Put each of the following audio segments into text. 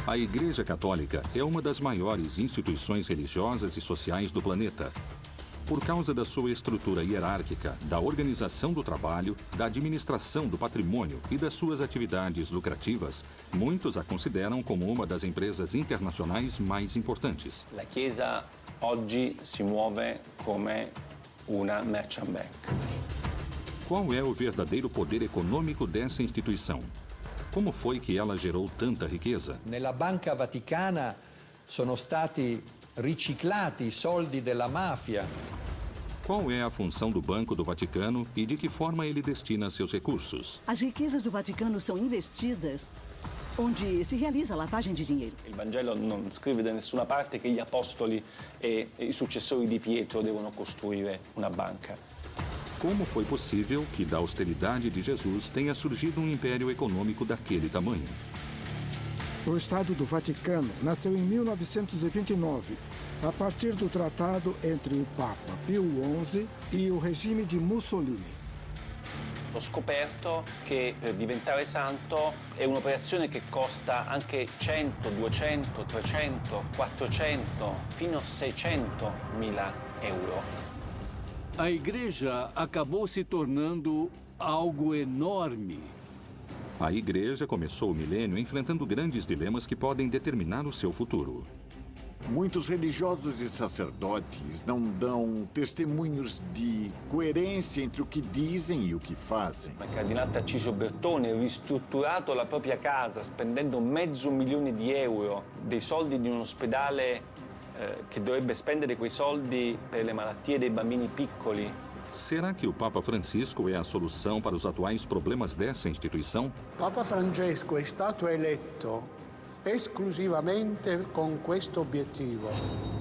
A Igreja Católica é uma das maiores instituições religiosas e sociais do planeta. Por causa da sua estrutura hierárquica, da organização do trabalho, da administração do patrimônio e das suas atividades lucrativas, muitos a consideram como uma das empresas internacionais mais importantes. La Chiesa oggi si muove come una merchant bank. Qual é o verdadeiro poder econômico dessa instituição? Como foi que ela gerou tanta riqueza? Nella Banca Vaticana sono stati riciclati i soldi della mafia. Qual é a função do Banco do Vaticano e de que forma ele destina seus recursos? As riquezas do Vaticano são investidas onde se realiza a lavagem de dinheiro. Il Vangelo non scrive da nessuna parte che gli apostoli e i successori di Pietro devono costruire una banca. Como foi possível que da austeridade de Jesus tenha surgido um império econômico daquele tamanho? O Estado do Vaticano nasceu em 1929, a partir do tratado entre o Papa Pio XI e o regime de Mussolini. Ho scoperto che per diventare santo è un'operazione che costa anche 100, 200, 300, 400, fino a 600 mila euro. A igreja acabou se tornando algo enorme. A igreja começou o milênio enfrentando grandes dilemas que podem determinar o seu futuro. Muitos religiosos e sacerdotes não dão testemunhos de coerência entre o que dizem e o que fazem. Il cardinale Tarcisio Bertone ha ristrutturato la propria casa spendendo $500.000 di euro, dei soldi di un ospedale che dovrebbe spendere quei soldi per le malattie dei bambini piccoli. Será que o Papa Francisco é a solução para os atuais problemas dessa instituição? Papa Francesco è stato eletto esclusivamente con questo obiettivo: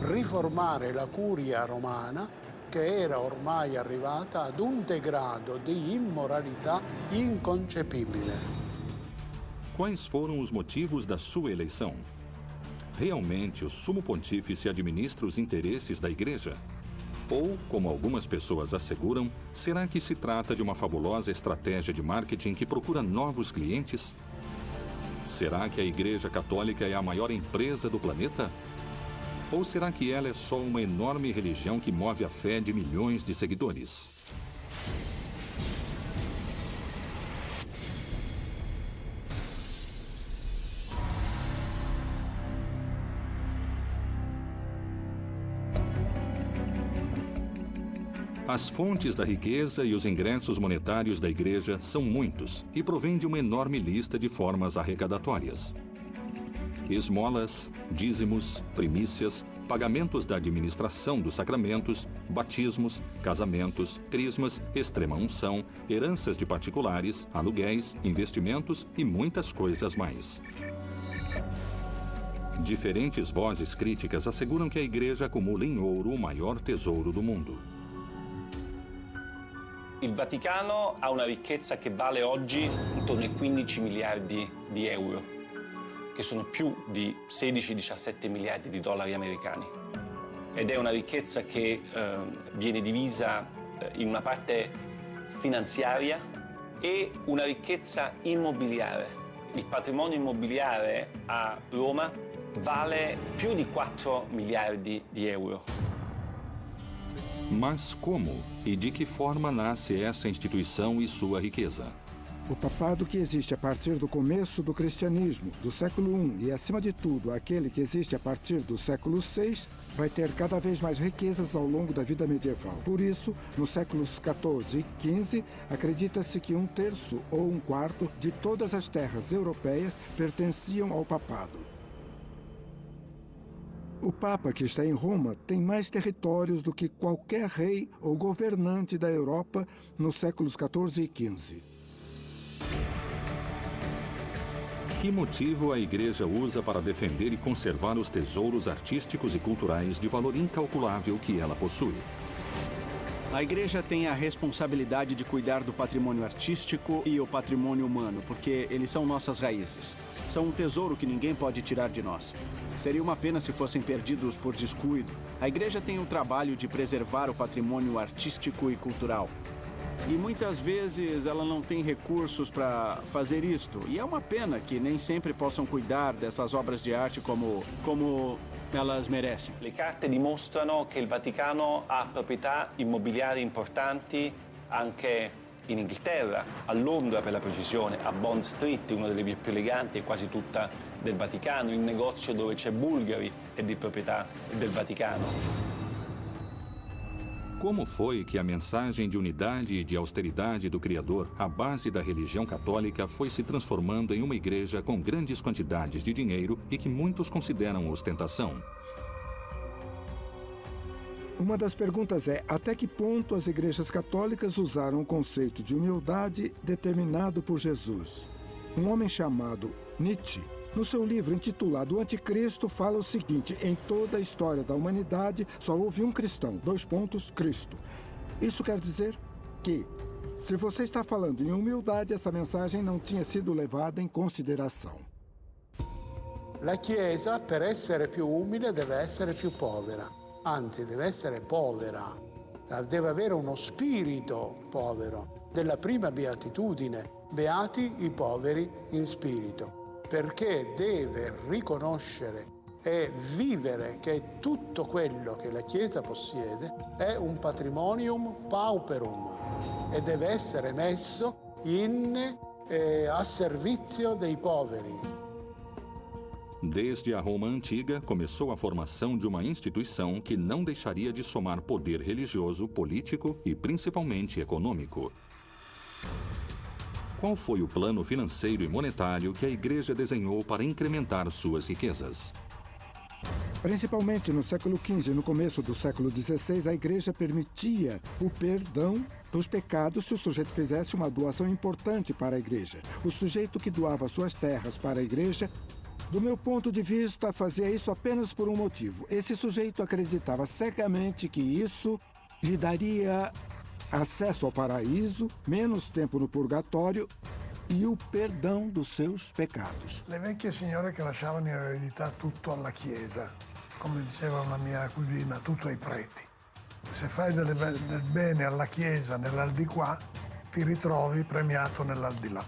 riformare la curia romana, che era ormai arrivata ad un degrado di immoralità inconcepibile. Quais foram os motivos da sua eleição? Realmente o Sumo Pontífice administra os interesses da Igreja? Ou, como algumas pessoas asseguram, será que se trata de uma fabulosa estratégia de marketing que procura novos clientes? Será que a Igreja Católica é a maior empresa do planeta? Ou será que ela é só uma enorme religião que move a fé de milhões de seguidores? As fontes da riqueza e os ingressos monetários da Igreja são muitos e provêm de uma enorme lista de formas arrecadatórias. Esmolas, dízimos, primícias, pagamentos da administração dos sacramentos, batismos, casamentos, crismas, extrema-unção, heranças de particulares, aluguéis, investimentos e muitas coisas mais. Diferentes vozes críticas asseguram que a Igreja acumula em ouro o maior tesouro do mundo. Il Vaticano ha una ricchezza che vale oggi intorno ai 15 miliardi di euro, che sono più di 16-17 miliardi di dollari americani. Ed è una ricchezza che viene divisa in una parte finanziaria e una ricchezza immobiliare. Il patrimonio immobiliare a Roma vale più di 4 miliardi di euro. Mas como e de que forma nasce essa instituição e sua riqueza? O papado que existe a partir do começo do cristianismo, do século I, e, acima de tudo, aquele que existe a partir do século VI, vai ter cada vez mais riquezas ao longo da vida medieval. Por isso, nos séculos XIV e XV, acredita-se que 1/3 ou 1/4 de todas as terras europeias pertenciam ao papado. O Papa que está em Roma tem mais territórios do que qualquer rei ou governante da Europa nos séculos XIV e XV. Que motivo a Igreja usa para defender e conservar os tesouros artísticos e culturais de valor incalculável que ela possui? A Igreja tem a responsabilidade de cuidar do patrimônio artístico e o patrimônio humano, porque eles são nossas raízes. São um tesouro que ninguém pode tirar de nós. Seria uma pena se fossem perdidos por descuido. A Igreja tem o trabalho de preservar o patrimônio artístico e cultural. E muitas vezes ela não tem recursos para fazer isto. E é uma pena que nem sempre possam cuidar dessas obras de arte como elas merecem. Le carte dimostrano che il Vaticano ha proprietà immobiliari importanti anche in Inghilterra, a Londra per la precisione, a Bond Street, una delle vie più eleganti e quasi tutta del Vaticano. Il negozio dove c'è Bulgari è di proprietà del Vaticano. Como foi que a mensagem de unidade e de austeridade do Criador, a base da religião católica, foi se transformando em uma igreja com grandes quantidades de dinheiro e que muitos consideram ostentação? Uma das perguntas é até que ponto as igrejas católicas usaram o conceito de humildade determinado por Jesus. Um homem chamado Nietzsche, no seu livro intitulado O Anticristo, fala o seguinte: em toda a história da humanidade só houve um cristão, Cristo. Isso quer dizer que, se você está falando em humildade, essa mensagem não tinha sido levada em consideração. La Chiesa, per essere più umile, deve essere più povera. Anzi, deve essere povera. Deve avere uno spirito povero. Della prima beatitudine, beati i poveri in spirito. Perché deve riconoscere e vivere che tutto quello che la Chiesa possiede è un patrimonium pauperum e deve essere messo a servizio dei poveri. Desde a Roma Antiga, começou a formação de uma instituição que não deixaria de somar poder religioso, político e principalmente econômico. Qual foi o plano financeiro e monetário que a Igreja desenhou para incrementar suas riquezas? Principalmente no século XV e no começo do século XVI, a Igreja permitia o perdão dos pecados se o sujeito fizesse uma doação importante para a Igreja. O sujeito que doava suas terras para a Igreja, do meu ponto de vista, fazia isso apenas por um motivo. Esse sujeito acreditava cegamente que isso lhe daria acesso ao paraíso, menos tempo no purgatório e o perdão dos seus pecados. Le vecchie signore che lasciavano in eredità tutto alla Chiesa, come diceva una mia cugina, tutto ai preti. Se fai del bene alla Chiesa nell'aldilà, ti ritrovi premiato nell'aldilà.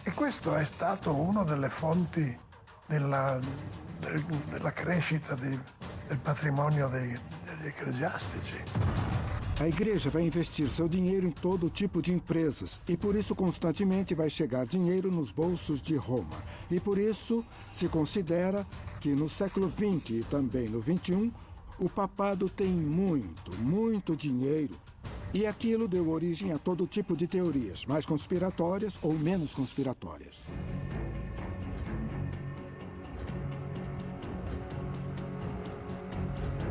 E questo è stato una delle fonti della crescita del patrimonio degli ecclesiastici. A Igreja vai investir seu dinheiro em todo tipo de empresas e por isso constantemente vai chegar dinheiro nos bolsos de Roma. E por isso se considera que no século XX e também no XXI, o papado tem muito dinheiro. E aquilo deu origem a todo tipo de teorias, mais conspiratórias ou menos conspiratórias.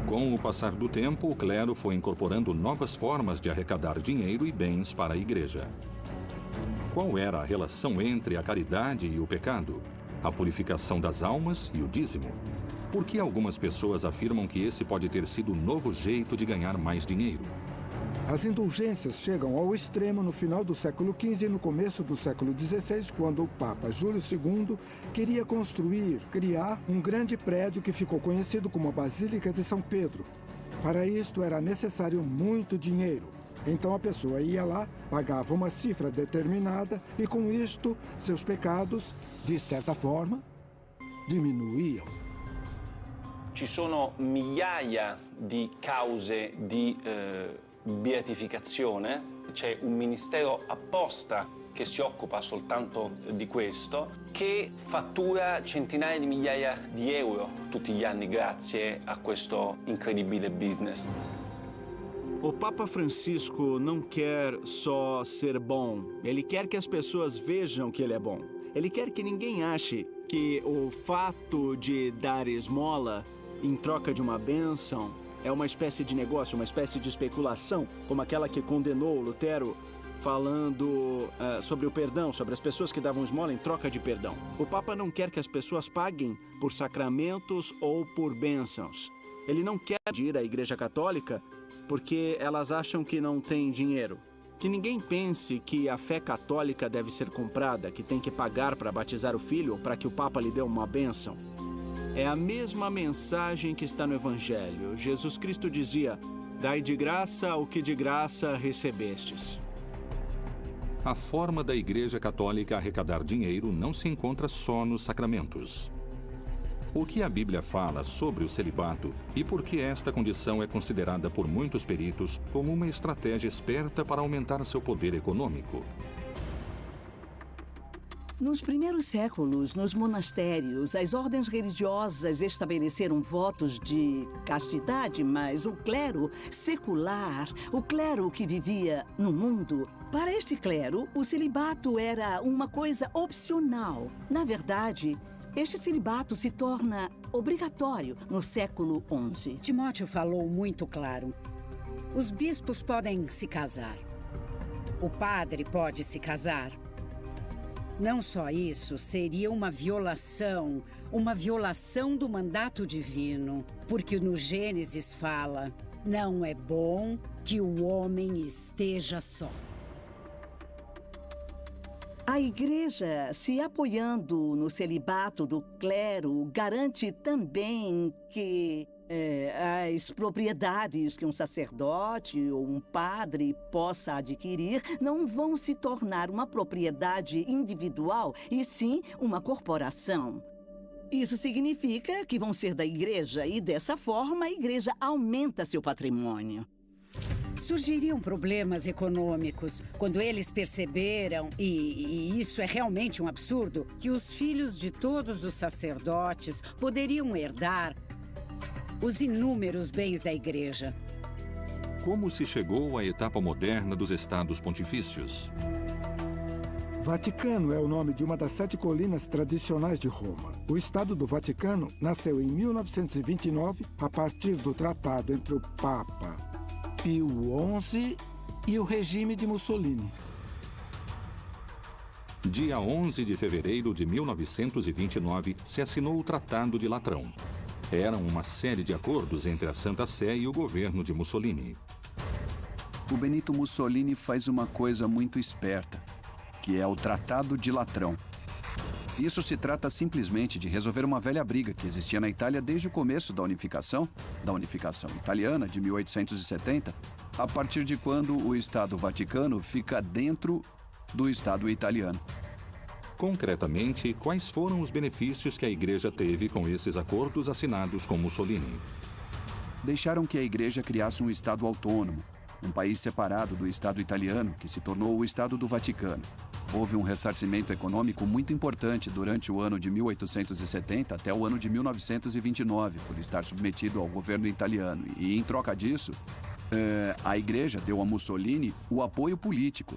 Com o passar do tempo, o clero foi incorporando novas formas de arrecadar dinheiro e bens para a Igreja. Qual era a relação entre a caridade e o pecado? A purificação das almas e o dízimo? Por que algumas pessoas afirmam que esse pode ter sido o novo jeito de ganhar mais dinheiro? As indulgências chegam ao extremo no final do século XV e no começo do século XVI, quando o Papa Júlio II queria criar um grande prédio que ficou conhecido como a Basílica de São Pedro. Para isto era necessário muito dinheiro. Então a pessoa ia lá, pagava uma cifra determinada e com isto seus pecados, de certa forma, diminuíam. Ci sono migliaia di cause di beatificazione, c'è un ministero apposta che si occupa soltanto di questo, che fattura centinaia di migliaia di euro tutti gli anni grazie a questo incredibile business. O Papa Francisco não quer só ser bom, ele quer que as pessoas vejam que ele é bom. Ele quer que ninguém ache que o fato de dar esmola em troca de uma bênção é uma espécie de negócio, uma espécie de especulação, como aquela que condenou Lutero, falando sobre o perdão, sobre as pessoas que davam esmola em troca de perdão. O Papa não quer que as pessoas paguem por sacramentos ou por bênçãos. Ele não quer ir à Igreja Católica porque elas acham que não tem dinheiro. Que ninguém pense que a fé católica deve ser comprada, que tem que pagar para batizar o filho ou para que o Papa lhe dê uma bênção. É a mesma mensagem que está no Evangelho. Jesus Cristo dizia: dai de graça o que de graça recebestes. a forma da Igreja Católica arrecadar dinheiro não se encontra só nos sacramentos. O que a Bíblia fala sobre o celibato e por que esta condição é considerada por muitos peritos como uma estratégia esperta para aumentar seu poder econômico? Nos primeiros séculos, nos monastérios, as ordens religiosas estabeleceram votos de castidade, mas o clero secular, o clero que vivia no mundo, para este clero, o celibato era uma coisa opcional. Na verdade, este celibato se torna obrigatório no século XI. Timóteo falou muito claro. Os bispos podem se casar. O padre pode se casar. Não só isso, seria uma violação do mandato divino, porque no Gênesis fala: não é bom que o homem esteja só. A Igreja, se apoiando no celibato do clero, garante também que as propriedades que um sacerdote ou um padre possa adquirir não vão se tornar uma propriedade individual, e sim uma corporação. Isso significa que vão ser da Igreja e, dessa forma, a Igreja aumenta seu patrimônio. Surgiriam problemas econômicos quando eles perceberam, e isso é realmente um absurdo, que os filhos de todos os sacerdotes poderiam herdar os inúmeros bens da Igreja. Como se chegou à etapa moderna dos estados pontifícios? Vaticano é o nome de uma das 7 colinas tradicionais de Roma. O Estado do Vaticano nasceu em 1929 a partir do tratado entre o Papa Pio XI e o regime de Mussolini. Dia 11 de fevereiro de 1929, se assinou o Tratado de Latrão. Eram uma série de acordos entre a Santa Sé e o governo de Mussolini. O Benito Mussolini faz uma coisa muito esperta, que é o Tratado de Latrão. Isso se trata simplesmente de resolver uma velha briga que existia na Itália desde o começo da unificação italiana de 1870, a partir de quando o Estado Vaticano fica dentro do Estado italiano. Concretamente, quais foram os benefícios que a Igreja teve com esses acordos assinados com Mussolini? Deixaram que a Igreja criasse um Estado autônomo, um país separado do Estado italiano, que se tornou o Estado do Vaticano. Houve um ressarcimento econômico muito importante durante o ano de 1870 até o ano de 1929, por estar submetido ao governo italiano. E, em troca disso, a Igreja deu a Mussolini o apoio político.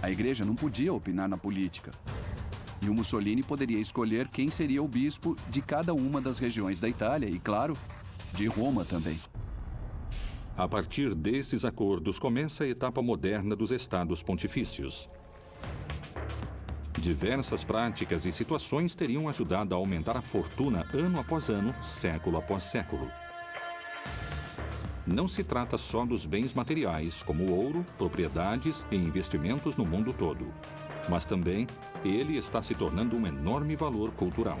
A Igreja não podia opinar na política. E o Mussolini poderia escolher quem seria o bispo de cada uma das regiões da Itália e, claro, de Roma também. A partir desses acordos começa a etapa moderna dos estados pontifícios. Diversas práticas e situações teriam ajudado a aumentar a fortuna ano após ano, século após século. Não se trata só dos bens materiais, como ouro, propriedades e investimentos no mundo todo, mas também ele está se tornando um enorme valor cultural.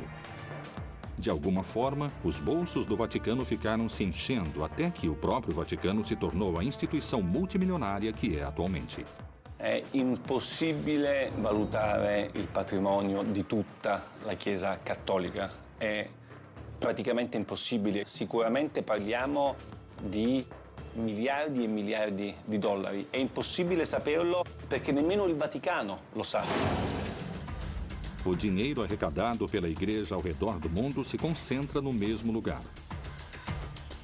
De alguma forma, os bolsos do Vaticano ficaram se enchendo até que o próprio Vaticano se tornou a instituição multimilionária que é atualmente. È impossibile valutare il patrimonio di tutta la Chiesa cattolica. È praticamente impossibile. Sicuramente parliamo di miliardi e miliardi di dollari. È impossibile saperlo perché nemmeno il Vaticano lo sa. O dinheiro arrecadado pela Igreja ao redor do mundo se concentra no mesmo lugar.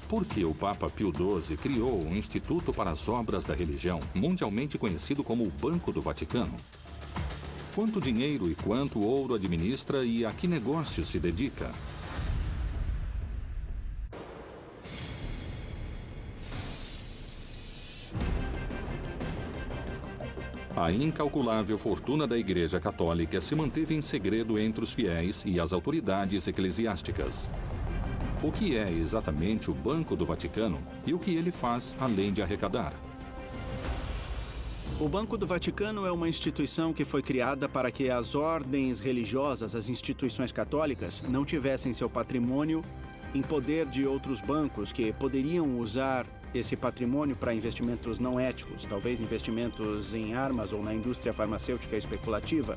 Por que o Papa Pio XII criou um instituto para as obras da religião, mundialmente conhecido como o Banco do Vaticano? Quanto dinheiro e quanto ouro administra e a que negócio se dedica? A incalculável fortuna da Igreja Católica se manteve em segredo entre os fiéis e as autoridades eclesiásticas. O que é exatamente o Banco do Vaticano e o que ele faz além de arrecadar? O Banco do Vaticano é uma instituição que foi criada para que as ordens religiosas, as instituições católicas, não tivessem seu patrimônio em poder de outros bancos que poderiam usar esse patrimônio para investimentos não éticos, talvez investimentos em armas ou na indústria farmacêutica especulativa,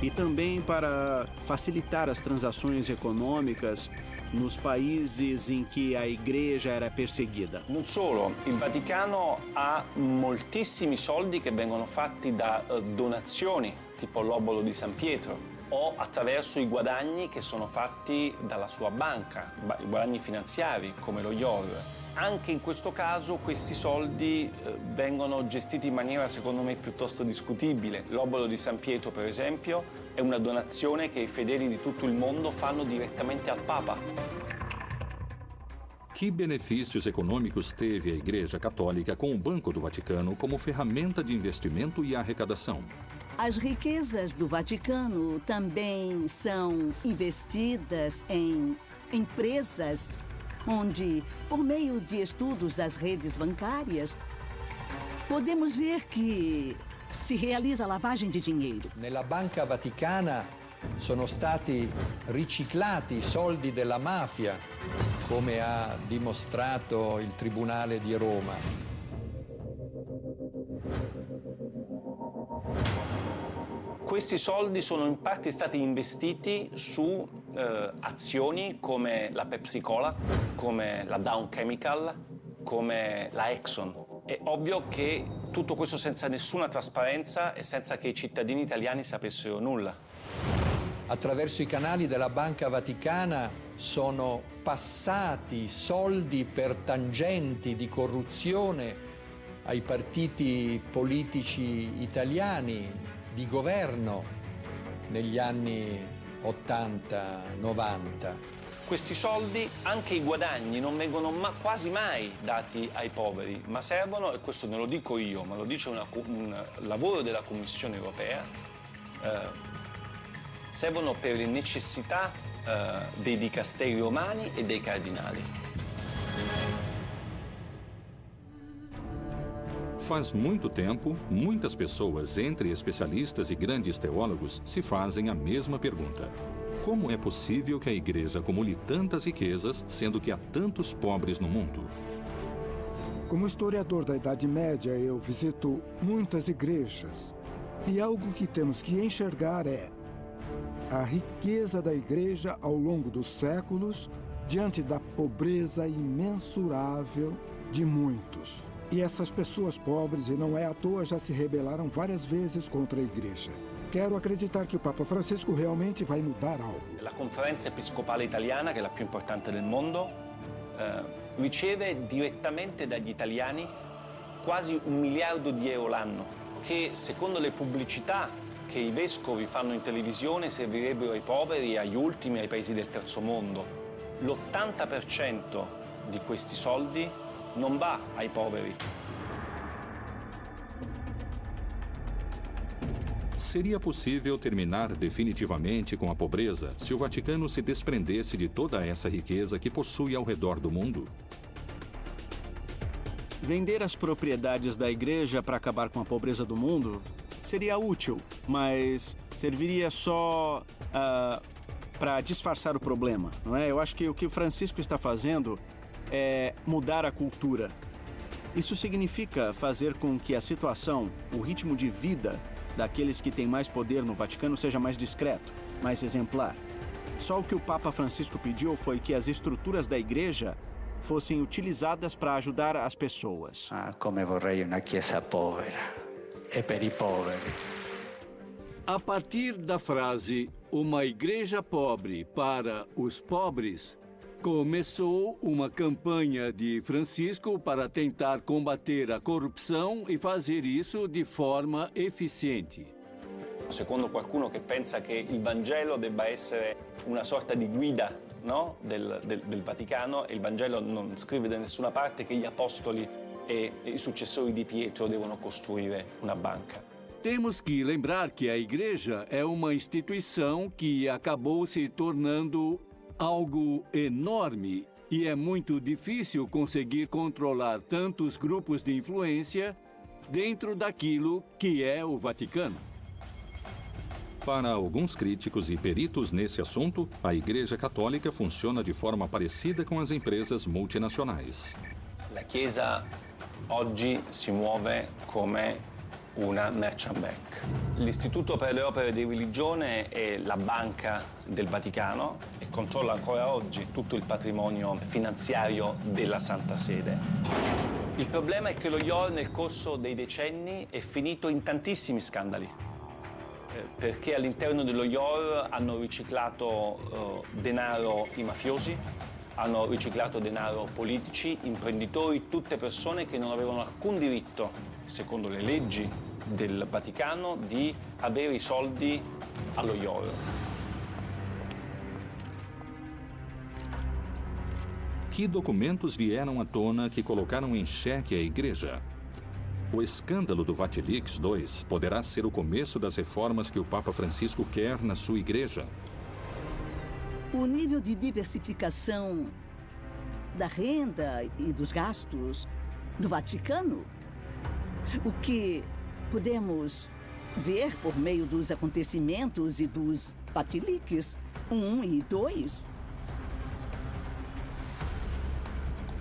e também para facilitar as transações econômicas nos países em que a Igreja era perseguida. Non solo, il Vaticano ha moltissimi soldi che vengono fatti da donazioni, tipo l'obolo di San Pietro, o attraverso i guadagni che sono fatti dalla sua banca, i guadagni finanziari come lo IOR. Anche in questo caso questi soldi vengono gestiti in maniera secondo me piuttosto discutibile. L'obolo di San Pietro, per esempio, è una donazione che i fedeli di tutto il mondo fanno direttamente al Papa. Que benefícios econômicos teve a Igreja Católica com o Banco do Vaticano como ferramenta de investimento e arrecadação? As riquezas do Vaticano também são investidas em empresas onde, por meio de estudos das redes bancárias, podemos ver que si realizza lavagem di dinheiro. Nella Banca Vaticana sono stati riciclati i soldi della mafia, come ha dimostrato il Tribunale di Roma. Questi soldi sono in parte stati investiti su azioni come la Pepsi Cola, come la Dow Chemical, come la Exxon. È ovvio che tutto questo senza nessuna trasparenza e senza che i cittadini italiani sapessero nulla. Attraverso i canali della Banca Vaticana sono passati soldi per tangenti di corruzione ai partiti politici italiani di governo negli anni 80-90. Questi soldi, anche i guadagni, non vengono quasi mai dati ai poveri, ma servono, e questo non lo dico io, ma lo dice un lavoro della Commissione europea, servono per le necessità dei dicasteri romani e dei cardinali. Faz muito tempo, muitas pessoas, entre especialistas e grandes teólogos, se fazem a mesma pergunta. Como é possível que a Igreja acumule tantas riquezas, sendo que há tantos pobres no mundo? Como historiador da Idade Média, eu visito muitas igrejas. E algo que temos que enxergar é a riqueza da Igreja ao longo dos séculos, diante da pobreza imensurável de muitos. E essas pessoas pobres, e não é à toa, já se rebelaram várias vezes contra a Igreja. Quero acreditar que o Papa Francisco realmente vai mudar algo. La Conferenza Episcopale Italiana, che è la più importante del mondo, riceve direttamente dagli italiani quasi 1 miliardo di euro l'anno, che secondo le pubblicità che i vescovi fanno in televisione servirebbero ai poveri, agli ultimi, ai paesi del terzo mondo. L'80% di questi soldi non va ai poveri. Seria possível terminar definitivamente com a pobreza se o Vaticano se desprendesse de toda essa riqueza que possui ao redor do mundo? Vender as propriedades da Igreja para acabar com a pobreza do mundo seria útil, mas serviria só para disfarçar o problema, não é? Eu acho que o que o Francisco está fazendo é mudar a cultura. Isso significa fazer com que a situação, o ritmo de vida daqueles que têm mais poder no Vaticano seja mais discreto, mais exemplar. Só o que o Papa Francisco pediu foi que as estruturas da Igreja fossem utilizadas para ajudar as pessoas. Come vorrei una chiesa povera e per i poveri. A partir da frase "uma igreja pobre para os pobres", começou uma campanha de Francisco para tentar combater a corrupção e fazer isso de forma eficiente. Secondo qualcuno che pensa che il Vangelo debba essere una sorta di guida, no? del Vaticano, e il Vangelo non scrive da nessuna parte che gli apostoli e i successori di Pietro devono costruire una banca. Temos que lembrar que a Igreja é uma instituição que acabou se tornando algo enorme e é muito difícil conseguir controlar tantos grupos de influência dentro daquilo que é o Vaticano. Para alguns críticos e peritos nesse assunto, a Igreja Católica funciona de forma parecida com as empresas multinacionais. La Chiesa oggi si muove come una merchant bank. L'Istituto per le opere di religione è la banca del Vaticano e controlla ancora oggi tutto il patrimonio finanziario della Santa Sede. Il problema è che lo IOR nel corso dei decenni è finito in tantissimi scandali, perché all'interno dello IOR hanno riciclato denaro i mafiosi, hanno riciclato denaro politici, imprenditori, tutte persone che non avevano alcun diritto, secondo le leggi del Vaticano, di avere i soldi allo IOR. Que documentos vieram à tona que colocaram em xeque a Igreja? O escândalo do Vatilix II poderá ser o começo das reformas que o Papa Francisco quer na sua Igreja. O nível de diversificação da renda e dos gastos do Vaticano, o que podemos ver por meio dos acontecimentos e dos Vatilix 1 e 2,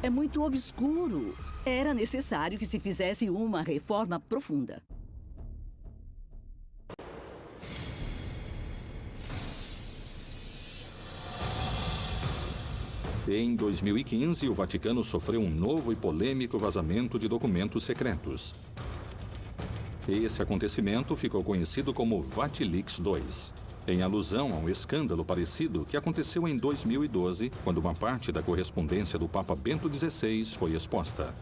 é muito obscuro. Era necessário que se fizesse uma reforma profunda. Em 2015, o Vaticano sofreu um novo e polêmico vazamento de documentos secretos. Esse acontecimento ficou conhecido como Vatilix II, em alusão a um escândalo parecido que aconteceu em 2012, quando uma parte da correspondência do Papa Bento XVI foi exposta.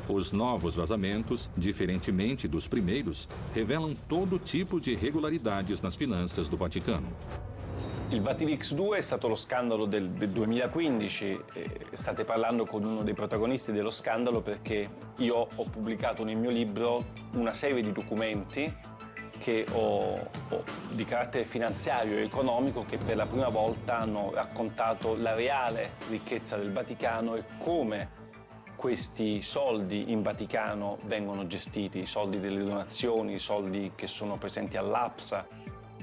Os novos vazamentos, diferentemente dos primeiros, revelam todo tipo de irregolaridades nas finanças do Vaticano. Il Vatilix 2 è stato lo scandalo del 2015, state parlando con uno dei protagonisti dello scandalo perché io ho pubblicato nel mio libro una serie di documenti di carattere finanziario e economico che per la prima volta hanno raccontato la reale ricchezza del Vaticano e come questi soldi in Vaticano vengono gestiti, i soldi delle donazioni, i soldi che sono presenti all'APSA,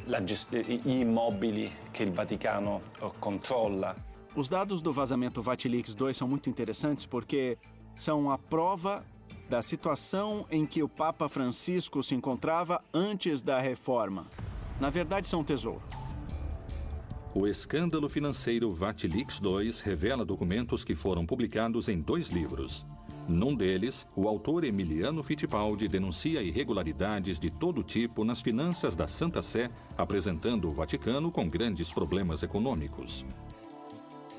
gli immobili che il Vaticano controlla. Os dados do vazamento Vatilix II são muito interessantes porque são a prova da situação em que o Papa Francisco se encontrava antes da reforma. Na verdade, são um tesouro. O escândalo financeiro Vatilix II revela documentos que foram publicados em 2 livros. Num deles, o autor Emiliano Fittipaldi denuncia irregularidades de todo tipo nas finanças da Santa Sé, apresentando o Vaticano com grandes problemas econômicos.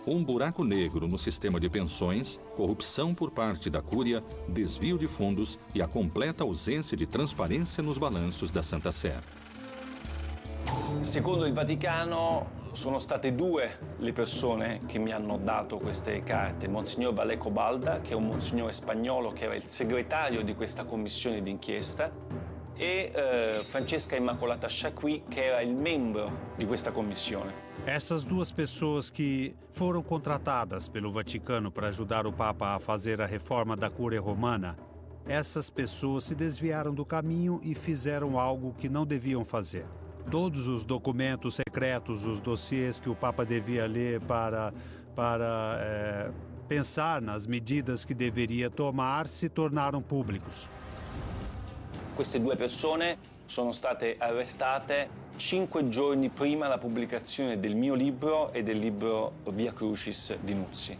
Um buraco negro no sistema de pensões, corrupção por parte da Cúria, desvio de fundos e a completa ausência de transparência nos balanços da Santa Sé. Secondo il Vaticano sono state 2 le persone che mi hanno dato queste carte, Monsignor Valeco Balda, che è un monsignore spagnolo che era il segretario di questa commissione d'inchiesta, e Francesca Immacolata Chaqui, che era il membro di questa commissione. Essas 2 pessoas que foram contratadas pelo Vaticano para ajudar o Papa a fazer a reforma da Cúria Romana, essas pessoas se desviaram do caminho e fizeram algo que não deviam fazer. Todos os documentos secretos, os dossiês que o Papa devia ler para pensar nas medidas que deveria tomar, se tornaram públicos. Queste 2 persone sono state arrestate 5 giorni prima della pubblicazione del mio libro e del libro Via Crucis di Nuzzi.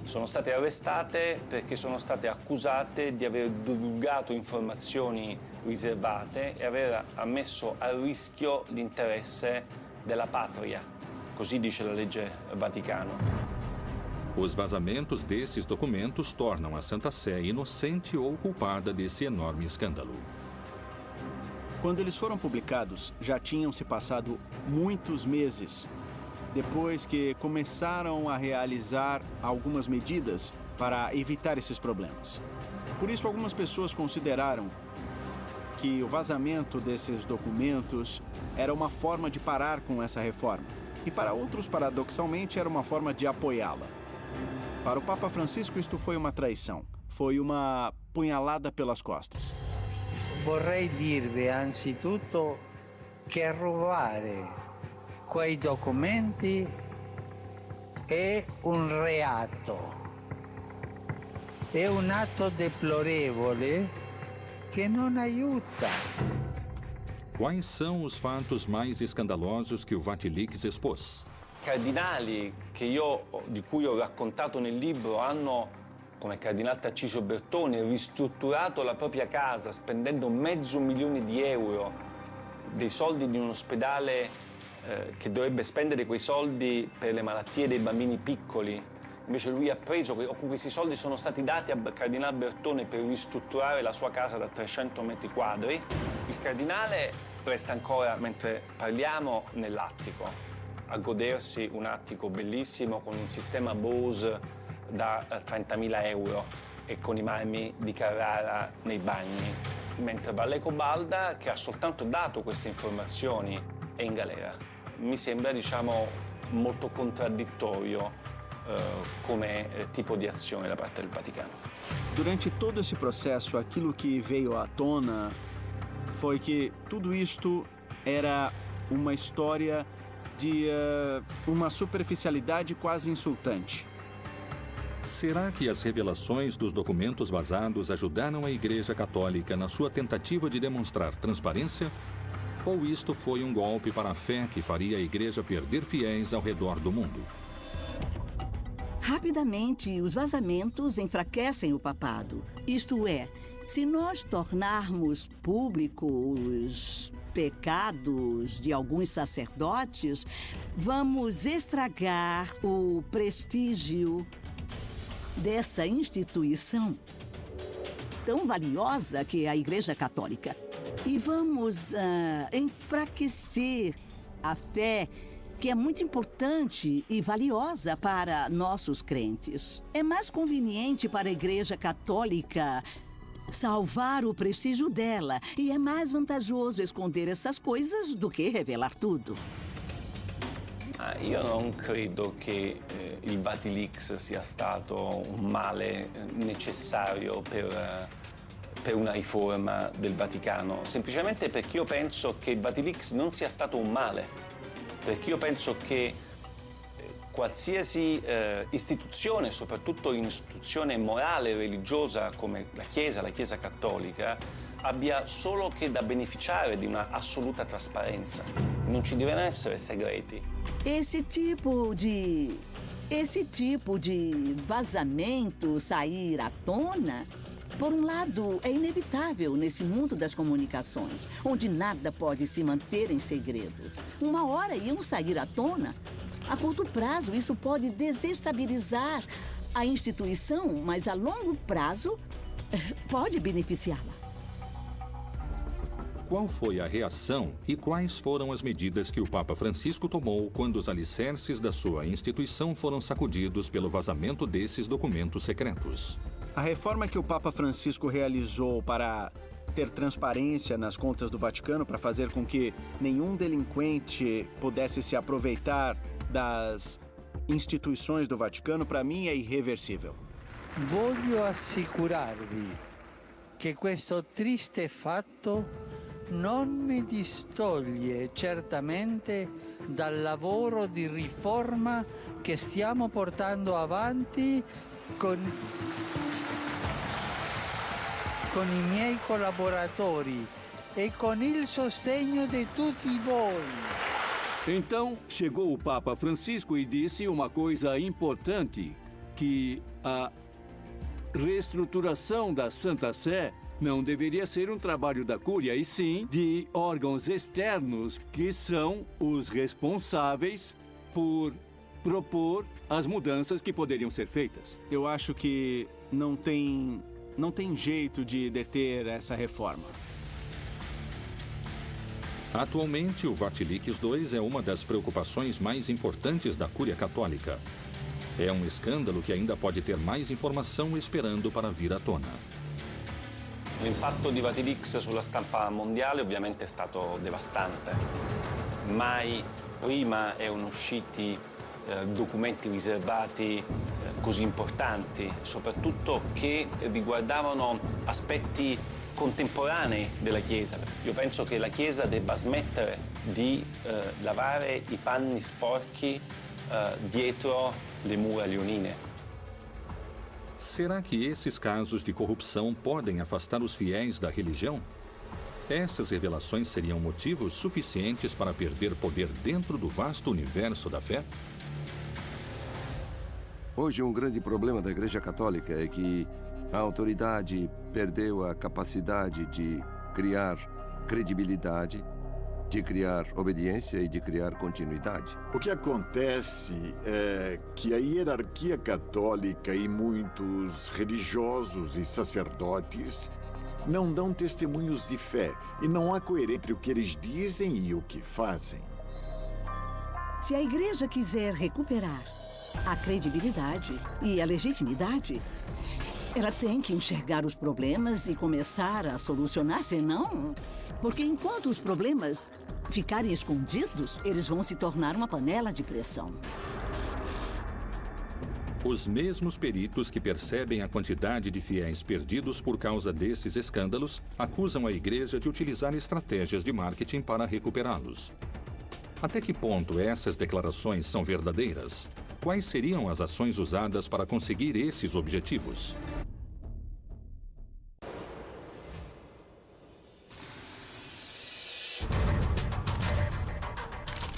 Sono state arrestate perché sono state accusate di aver divulgato informazioni riservate e aver messo a rischio l'interesse della patria. Così dice la legge Vaticano. Os vazamentos desses documentos tornam a Santa Sé inocente ou culpada desse enorme escândalo. Quando eles foram publicados, já tinham se passado muitos meses depois que começaram a realizar algumas medidas para evitar esses problemas. Por isso, algumas pessoas consideraram que o vazamento desses documentos era uma forma de parar com essa reforma. E para outros, paradoxalmente, era uma forma de apoiá-la. Para o Papa Francisco, isto foi uma traição. Foi uma punhalada pelas costas. Vorrei dirvi anzitutto che rubare quei documenti è un reato. È un atto deplorevole che non aiuta. Quais são os fatos mais escandalosos que o Vatilix expôs? Cardinali di cui ho raccontato nel libro hanno, come il cardinale Tarcisio Bertone, ristrutturato la propria casa spendendo €500.000, dei soldi di un ospedale che dovrebbe spendere quei soldi per le malattie dei bambini piccoli. Invece lui ha preso, questi soldi sono stati dati al cardinale Bertone per ristrutturare la sua casa da 300 metri quadri. Il cardinale resta ancora, mentre parliamo, nell'attico, a godersi un attico bellissimo con un sistema Bose da €30.000 e con i marmi di Carrara nei bagni, mentre Valleco Balda, che ha soltanto dato queste informazioni, è in galera. Mi sembra, molto contraddittorio come tipo di azione da parte del Vaticano. Durante todo esse processo, aquilo que veio à tona foi que tudo isto era uma história de uma superficialidade quase insultante. Será que as revelações dos documentos vazados ajudaram a Igreja Católica na sua tentativa de demonstrar transparência? Ou isto foi um golpe para a fé que faria a Igreja perder fiéis ao redor do mundo? Rapidamente, os vazamentos enfraquecem o papado. Isto é, se nós tornarmos públicos os pecados de alguns sacerdotes, vamos estragar o prestígio dessa instituição tão valiosa que é a Igreja Católica. E vamos enfraquecer a fé, que é muito importante e valiosa para nossos crentes. É mais conveniente para a Igreja Católica salvar o prestígio dela, e é mais vantajoso esconder essas coisas do que revelar tudo. Io non credo che il Vatilix sia stato un male necessario per una riforma del Vaticano, semplicemente perché io penso che il Vatilix non sia stato un male. Perché io penso che qualsiasi istituzione, soprattutto un'istituzione morale e religiosa come la Chiesa Cattolica, abbia solo che da beneficiare di una assoluta trasparenza. Non ci devono essere segreti. Esse tipo de vazamento sair à tona, por um lado, é inevitável nesse mundo das comunicações, onde nada pode se manter em segredo. Uma hora iam sair à tona. A curto prazo, isso pode desestabilizar a instituição, mas a longo prazo pode beneficiá-la. Qual foi a reação e quais foram as medidas que o Papa Francisco tomou quando os alicerces da sua instituição foram sacudidos pelo vazamento desses documentos secretos? A reforma que o Papa Francisco realizou para ter transparência nas contas do Vaticano, para fazer com que nenhum delinquente pudesse se aproveitar das instituições do Vaticano, para mim é irreversível. Voglio assicurarvi che questo triste fatto non mi distoglie certamente dal lavoro di riforma che stiamo portando avanti con i miei collaboratori e con il sostegno di tutti voi. Então, chegou o Papa Francisco e disse uma coisa importante, que a reestruturação da Santa Sé não deveria ser um trabalho da Cúria, e sim de órgãos externos que são os responsáveis por propor as mudanças que poderiam ser feitas. Eu acho que não tem jeito de deter essa reforma. Atualmente, o Vatilix II é uma das preocupações mais importantes da Cúria Católica. É um escândalo que ainda pode ter mais informação esperando para vir à tona. L'impatto di Vatilix sulla stampa mondiale ovviamente è stato devastante. Mai prima erano usciti documenti riservati così importanti, soprattutto che riguardavano aspetti contemporanei della Chiesa. Io penso che la Chiesa debba smettere di lavare i panni sporchi dietro le mura leonine. Será que esses casos de corrupção podem afastar os fiéis da religião? Essas revelações seriam motivos suficientes para perder poder dentro do vasto universo da fé? Hoje, um grande problema da Igreja Católica é que a autoridade perdeu a capacidade de criar credibilidade, de criar obediência e de criar continuidade. O que acontece é que a hierarquia católica e muitos religiosos e sacerdotes não dão testemunhos de fé e não há coerência entre o que eles dizem e o que fazem. Se a igreja quiser recuperar a credibilidade e a legitimidade, ela tem que enxergar os problemas e começar a solucionar, senão... Porque enquanto os problemas ficarem escondidos, eles vão se tornar uma panela de pressão. Os mesmos peritos que percebem a quantidade de fiéis perdidos por causa desses escândalos acusam a igreja de utilizar estratégias de marketing para recuperá-los. Até que ponto essas declarações são verdadeiras? Quais seriam as ações usadas para conseguir esses objetivos?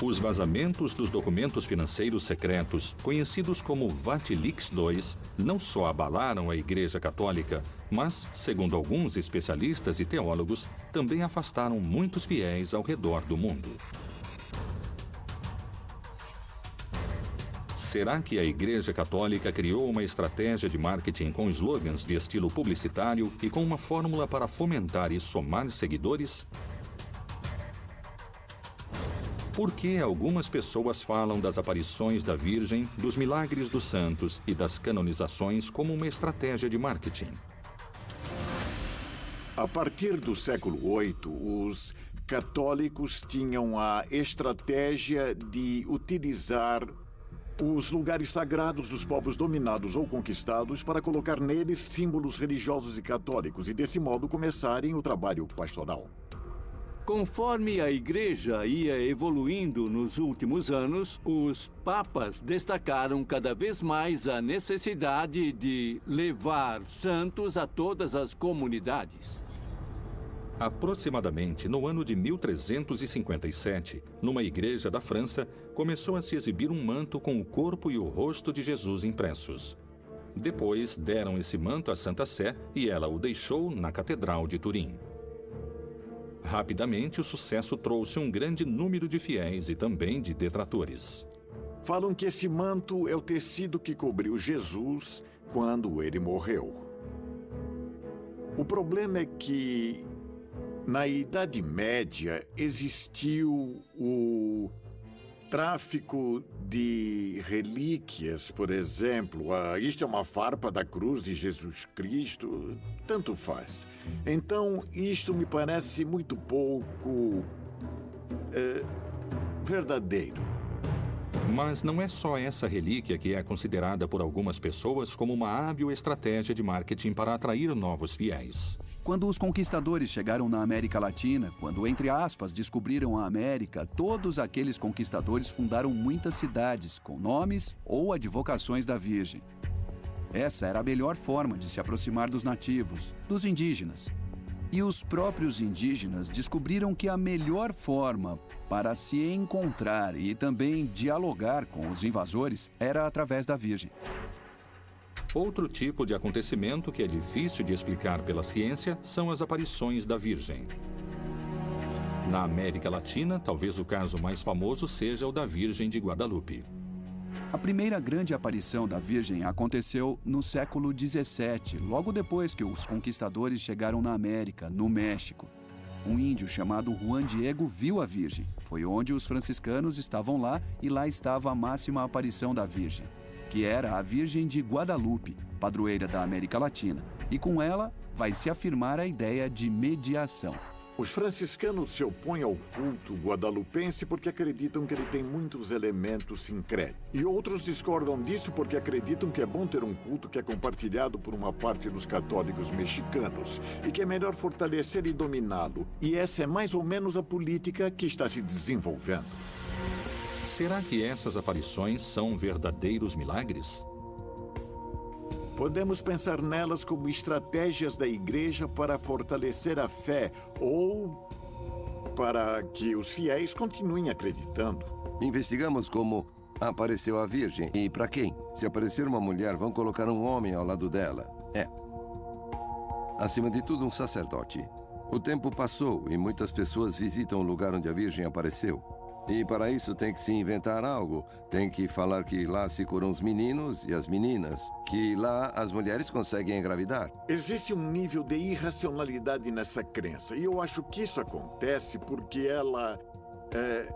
Os vazamentos dos documentos financeiros secretos, conhecidos como Vatilix II, não só abalaram a Igreja Católica, mas, segundo alguns especialistas e teólogos, também afastaram muitos fiéis ao redor do mundo. Será que a Igreja Católica criou uma estratégia de marketing com slogans de estilo publicitário e com uma fórmula para fomentar e somar seguidores? Por que algumas pessoas falam das aparições da Virgem, dos milagres dos santos e das canonizações como uma estratégia de marketing? A partir do século VIII, os católicos tinham a estratégia de utilizar os lugares sagrados dos povos dominados ou conquistados para colocar neles símbolos religiosos e católicos e, desse modo, começarem o trabalho pastoral. Conforme a Igreja ia evoluindo nos últimos anos, os papas destacaram cada vez mais a necessidade de levar santos a todas as comunidades. Aproximadamente no ano de 1357, numa igreja da França, começou a se exibir um manto com o corpo e o rosto de Jesus impressos. Depois deram esse manto à Santa Sé e ela o deixou na Catedral de Turim. Rapidamente, o sucesso trouxe um grande número de fiéis e também de detratores. Falam que esse manto é o tecido que cobriu Jesus quando ele morreu. O problema é que, na Idade Média, existiu o tráfico de relíquias, por exemplo. Isto é uma farpa da cruz de Jesus Cristo, tanto faz. Então, isto me parece muito pouco verdadeiro. Mas não é só essa relíquia que é considerada por algumas pessoas como uma hábil estratégia de marketing para atrair novos fiéis. Quando os conquistadores chegaram na América Latina, quando, entre aspas, descobriram a América, todos aqueles conquistadores fundaram muitas cidades com nomes ou advocações da Virgem. Essa era a melhor forma de se aproximar dos nativos, dos indígenas. E os próprios indígenas descobriram que a melhor forma para se encontrar e também dialogar com os invasores era através da Virgem. Outro tipo de acontecimento que é difícil de explicar pela ciência são as aparições da Virgem. Na América Latina, talvez o caso mais famoso seja o da Virgem de Guadalupe. A primeira grande aparição da Virgem aconteceu no século XVII, logo depois que os conquistadores chegaram na América, no México. Um índio chamado Juan Diego viu a Virgem. Foi onde os franciscanos estavam lá e lá estava a máxima aparição da Virgem, que era a Virgem de Guadalupe, padroeira da América Latina. E com ela vai se afirmar a ideia de mediação. Os franciscanos se opõem ao culto guadalupense porque acreditam que ele tem muitos elementos sincréticos. E outros discordam disso porque acreditam que é bom ter um culto que é compartilhado por uma parte dos católicos mexicanos e que é melhor fortalecer e dominá-lo. E essa é mais ou menos a política que está se desenvolvendo. Será que essas aparições são verdadeiros milagres? Podemos pensar nelas como estratégias da igreja para fortalecer a fé ou para que os fiéis continuem acreditando. Investigamos como apareceu a Virgem e para quem. Se aparecer uma mulher, vão colocar um homem ao lado dela. Acima de tudo, um sacerdote. O tempo passou e muitas pessoas visitam o lugar onde a Virgem apareceu. E para isso tem que se inventar algo. Tem que falar que lá se curam os meninos e as meninas. Que lá as mulheres conseguem engravidar. Existe um nível de irracionalidade nessa crença. E eu acho que isso acontece porque ela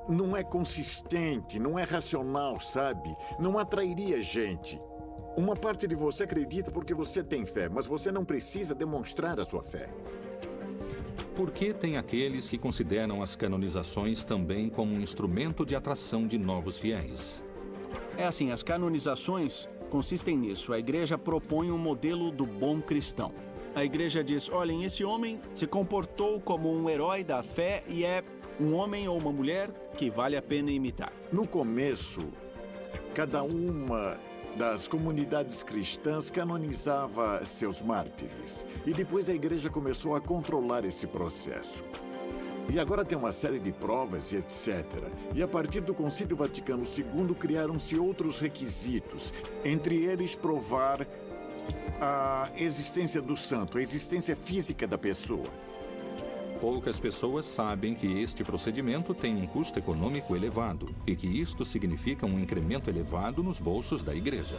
não é consistente, não é racional, sabe? Não atrairia gente. Uma parte de você acredita porque você tem fé, mas você não precisa demonstrar a sua fé. Por que tem aqueles que consideram as canonizações também como um instrumento de atração de novos fiéis? É assim, as canonizações consistem nisso. A igreja propõe um modelo do bom cristão. A igreja diz, olhem, esse homem se comportou como um herói da fé e é um homem ou uma mulher que vale a pena imitar. No começo, cada uma das comunidades cristãs canonizava seus mártires. E depois a igreja começou a controlar esse processo. E agora tem uma série de provas e etc. E a partir do Concílio Vaticano II criaram-se outros requisitos. Entre eles, provar a existência do santo, a existência física da pessoa. Poucas pessoas sabem que este procedimento tem um custo econômico elevado e que isto significa um incremento elevado nos bolsos da igreja.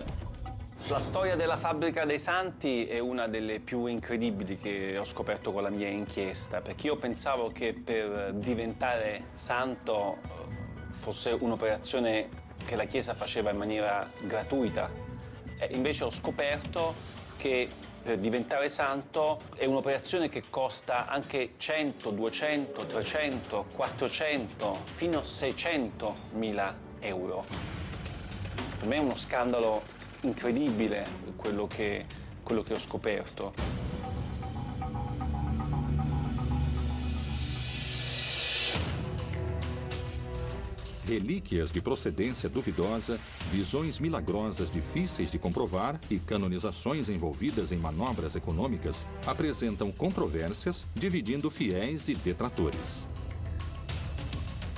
La storia della fabbrica dei santi è una delle più incredibili che ho scoperto con la mia inchiesta, perché io pensavo che per diventare santo fosse un'operazione che la Chiesa faceva in maniera gratuita. E invece ho scoperto che per diventare santo è un'operazione che costa anche 100, 200, 300, 400, fino a 600.000 euro. Per me è uno scandalo incredibile quello che ho scoperto. Relíquias de procedência duvidosa, visões milagrosas difíceis de comprovar e canonizações envolvidas em manobras econômicas apresentam controvérsias, dividindo fiéis e detratores.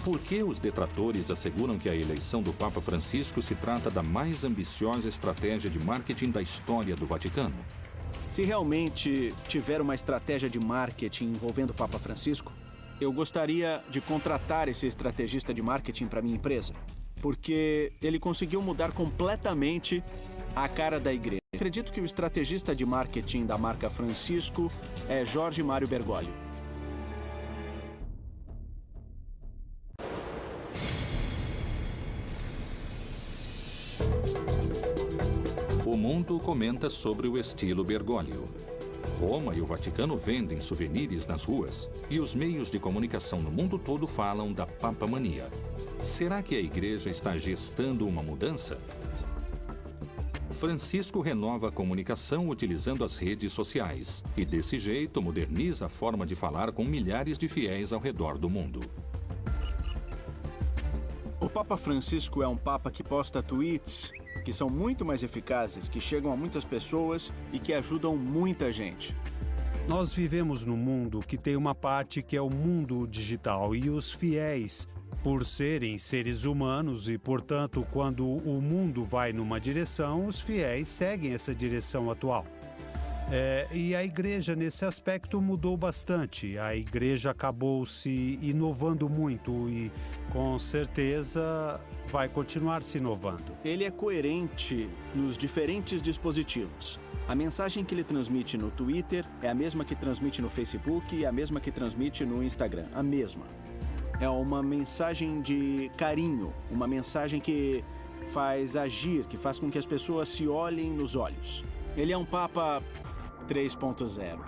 Por que os detratores asseguram que a eleição do Papa Francisco se trata da mais ambiciosa estratégia de marketing da história do Vaticano? Se realmente tiver uma estratégia de marketing envolvendo o Papa Francisco, eu gostaria de contratar esse estrategista de marketing para minha empresa, porque ele conseguiu mudar completamente a cara da igreja. Acredito que o estrategista de marketing da marca Francisco é Jorge Mário Bergoglio. O mundo comenta sobre o estilo Bergoglio. Roma e o Vaticano vendem souvenirs nas ruas e os meios de comunicação no mundo todo falam da papamania. Será que a igreja está gestando uma mudança? Francisco renova a comunicação utilizando as redes sociais e, desse jeito, moderniza a forma de falar com milhares de fiéis ao redor do mundo. O Papa Francisco é um papa que posta tweets que são muito mais eficazes, que chegam a muitas pessoas e que ajudam muita gente. Nós vivemos num mundo que tem uma parte que é o mundo digital e os fiéis, por serem seres humanos e, portanto, quando o mundo vai numa direção, os fiéis seguem essa direção atual. E a igreja, nesse aspecto, mudou bastante. A igreja acabou se inovando muito e, com certeza, vai continuar se inovando. Ele é coerente nos diferentes dispositivos. A mensagem que ele transmite no Twitter é a mesma que transmite no Facebook e a mesma que transmite no Instagram. A mesma. É uma mensagem de carinho, uma mensagem que faz agir, que faz com que as pessoas se olhem nos olhos. Ele é um Papa 3.0.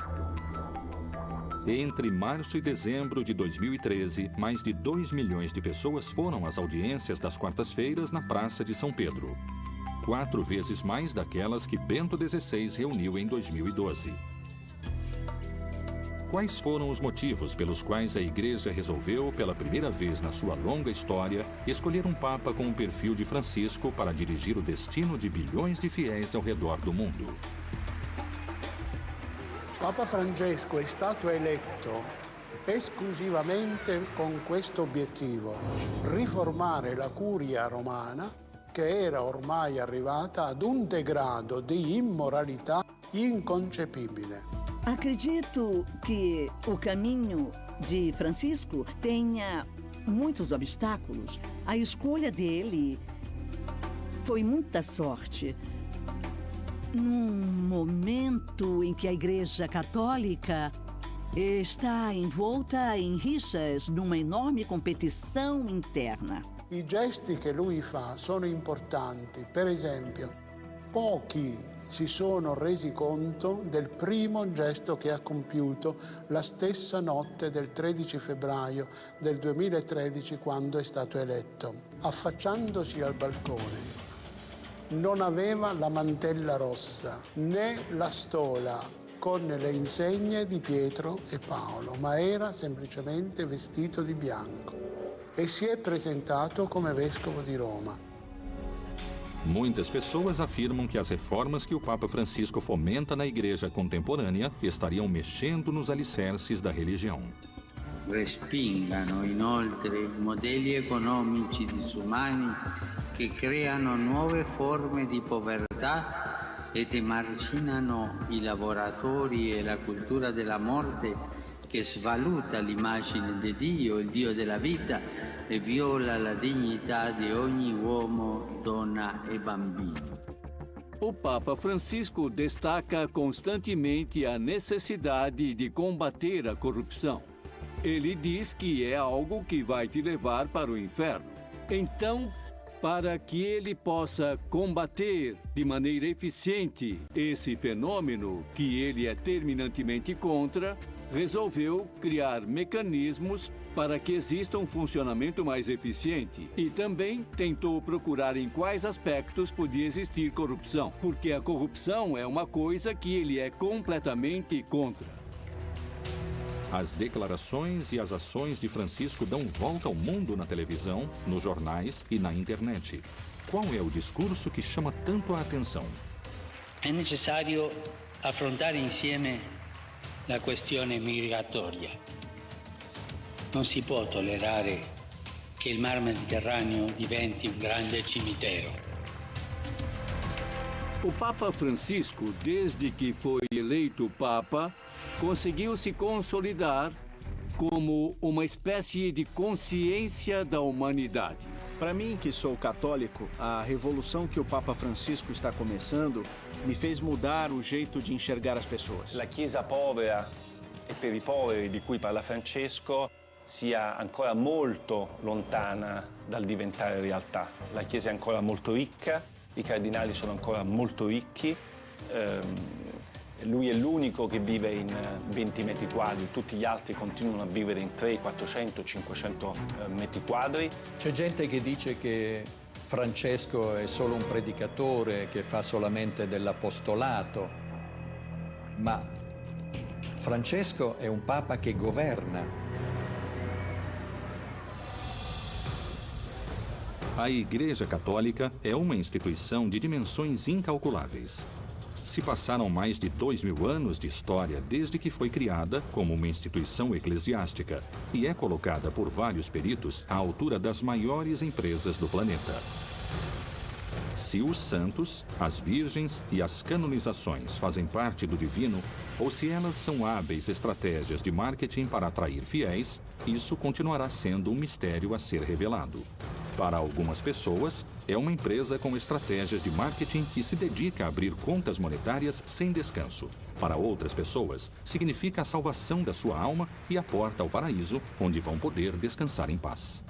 Entre março e dezembro de 2013, mais de 2 milhões de pessoas foram às audiências das quartas-feiras na Praça de São Pedro. 4 vezes mais daquelas que Bento XVI reuniu em 2012. Quais foram os motivos pelos quais a Igreja resolveu, pela primeira vez na sua longa história, escolher um Papa com o perfil de Francisco para dirigir o destino de bilhões de fiéis ao redor do mundo? Papa Francesco è stato eletto esclusivamente con questo obiettivo: riformare la curia romana, che era ormai arrivata ad un degrado di immoralità inconcepibile. Acredito que o caminho de Francisco tenha muitos obstáculos. A escolha dele foi muita sorte. Num momento em que a Igreja Católica está envolta em rixas, numa enorme competição interna. I gesti che lui fa sono importanti. Per esempio, pochi si sono resi conto del primo gesto che ha compiuto la stessa notte del 13 febbraio del 2013, quando è stato eletto. Affacciandosi al balcone, non aveva la mantella rossa né la stola con le insegne di Pietro e Paolo, ma era semplicemente vestito di bianco e si è presentato come vescovo di Roma. Muitas pessoas afirmam que as reformas que o Papa Francisco fomenta na Igreja contemporânea estariam mexendo nos alicerces da religião. Respingano inoltre modelli economici disumani che creano nuove forme di povertà ed emarginano i lavoratori e la cultura della morte che svaluta l'immagine di Dio, il Dio della vita, e viola la dignità di ogni uomo, donna e bambino. O Papa Francisco destaca constantemente a necessidade de combater a corrupção. Ele diz que é algo que vai te levar para o inferno. Então, para que ele possa combater de maneira eficiente esse fenômeno que ele é terminantemente contra, resolveu criar mecanismos para que exista um funcionamento mais eficiente e também tentou procurar em quais aspectos podia existir corrupção, porque a corrupção é uma coisa que ele é completamente contra. As declarações e as ações de Francisco dão volta ao mundo na televisão, nos jornais e na internet. Qual é o discurso que chama tanto a atenção? È necessario affrontare insieme la questione migratoria. Non si può tollerare che il Mar Mediterraneo diventi un grande cimitero. O Papa Francisco, desde que foi eleito Papa, conseguiu se consolidar como uma espécie de consciência da humanidade. Para mim, que sou católico, a revolução que o Papa Francisco está começando me fez mudar o jeito de enxergar as pessoas. La Chiesa povera e per i poveri di cui parla Francesco sia ancora molto lontana dal diventare realtà. La Chiesa è ancora molto ricca, i cardinali sono ancora molto ricchi, lui è l'unico che vive in 20 metri quadri, tutti gli altri continuano a vivere in 300, 400, 500 metri quadri. C'è gente che dice che Francesco è solo un predicatore che fa solamente dell'apostolato, ma Francesco è un papa che governa. A Igreja Católica é uma instituição de dimensões incalculáveis. Se passaram mais de 2000 anos de história desde que foi criada como uma instituição eclesiástica e é colocada por vários peritos à altura das maiores empresas do planeta. Se os santos, as virgens e as canonizações fazem parte do divino, ou se elas são hábeis estratégias de marketing para atrair fiéis, isso continuará sendo um mistério a ser revelado. Para algumas pessoas, é uma empresa com estratégias de marketing que se dedica a abrir contas monetárias sem descanso. Para outras pessoas, significa a salvação da sua alma e a porta ao paraíso, onde vão poder descansar em paz.